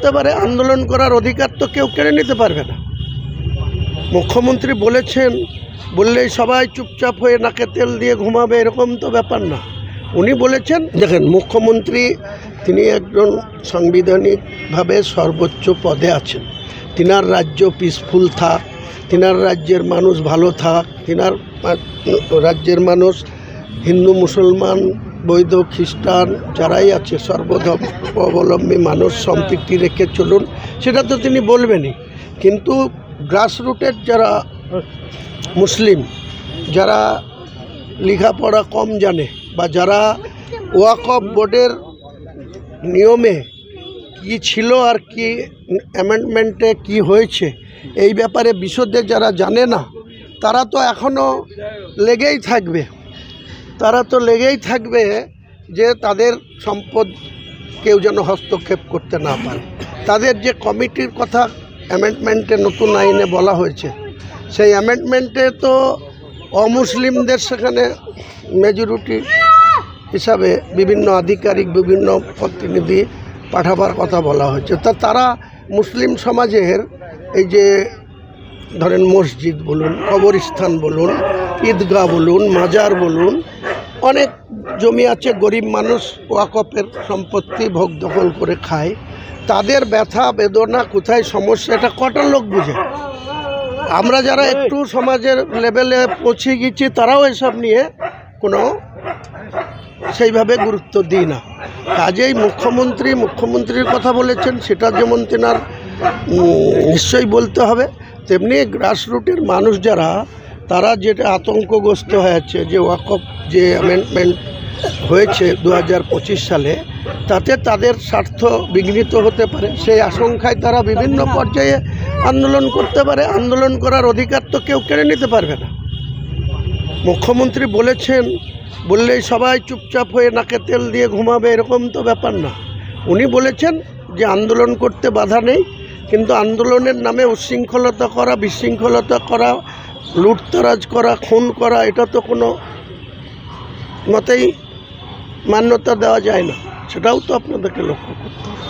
করতে পারে, আন্দোলন করার অধিকার তো কেউ কেড়ে নিতে পারবে না। মুখ্যমন্ত্রী বলেছেন বললেই সবাই চুপচাপ হয়ে নাকে তেল দিয়ে ঘুমাবে, এরকম তো ব্যাপার না। উনি বলেছেন, দেখেন মুখ্যমন্ত্রী তিনি একজন সাংবিধানিকভাবে সর্বোচ্চ পদে আছেন। তিনার রাজ্য পিসফুল থাক, তিনার রাজ্যের মানুষ ভালো থাক, তিনার রাজ্যের মানুষ হিন্দু মুসলমান বৌদ্ধ খ্রিস্টান যারাই আছে সর্বধর্মাবলম্বী মানুষ সম্পৃক্তি রেখে চলুন, সেটা তো তিনি বলবেনই। কিন্তু গ্রাসরুটের যারা মুসলিম, যারা লেখাপড়া কম জানে বা যারা ওয়াকফ বোর্ডের নিয়মে কি ছিল আর কি অ্যামেন্ডমেন্টে কি হয়েছে এই ব্যাপারে বিশদে যারা জানে না, তারা তো এখনও লেগেই থাকবে যে তাদের সম্পদ কেউ যেন হস্তক্ষেপ করতে না পারে। তাদের যে কমিটির কথা অ্যামেন্ডমেন্টে নতুন আইনে বলা হয়েছে, সেই অ্যামেন্ডমেন্টে তো অমুসলিমদের সেখানে মেজরিটি হিসাবে বিভিন্ন আধিকারিক বিভিন্ন প্রতিনিধি পাঠাবার কথা বলা হয়েছে। তারা মুসলিম সমাজের এই যে ধরেন মসজিদ বলুন, কবরস্থান বলুন, ঈদগাহ বলুন, মাজার বলুন, অনেক জমি আছে, গরিব মানুষ ওয়াকফের সম্পত্তি ভোগ দখল করে খায়। তাদের ব্যথা বেদনা কোথায় সমস্যা, এটা কটা লোক বুঝে? আমরা যারা একটু সমাজের লেভেলে পৌঁছে গেছি তারাও এসব নিয়ে কোনো সেইভাবে গুরুত্ব দিই না। কাজেই মুখ্যমন্ত্রীর কথা বলেছেন, সেটা যেমন তেনার নিশ্চয়ই বলতে হবে, তেমনি গ্রাসরুটের মানুষ যারা, তারা যেটা আতঙ্কগ্রস্ত হয়েছে যে ওয়াকফ যে অ্যামেন্ডমেন্ট হয়েছে 2025 সালে, তাতে তাদের স্বার্থ বিঘ্নিত হতে পারে, সেই আশঙ্কায় তারা বিভিন্ন পর্যায়ে আন্দোলন করতে পারে। আন্দোলন করার অধিকার তো কেউ কেড়ে নিতে পারবে না। মুখ্যমন্ত্রী বলেছেন বললেই সবাই চুপচাপ হয়ে নাকে তেল দিয়ে ঘুমাবে, এরকম তো ব্যাপার না। উনি বলেছেন যে আন্দোলন করতে বাধা নেই, কিন্তু আন্দোলনের নামে উচ্ছৃঙ্খলতা করা, বিশৃঙ্খলতা করা, লুটতরাজ করা, খুন করা, এটা তো কোনো মতেই মান্যতা দেওয়া যায় না। সেটাও তো আপনাদেরকে লক্ষ্য করতে হবে।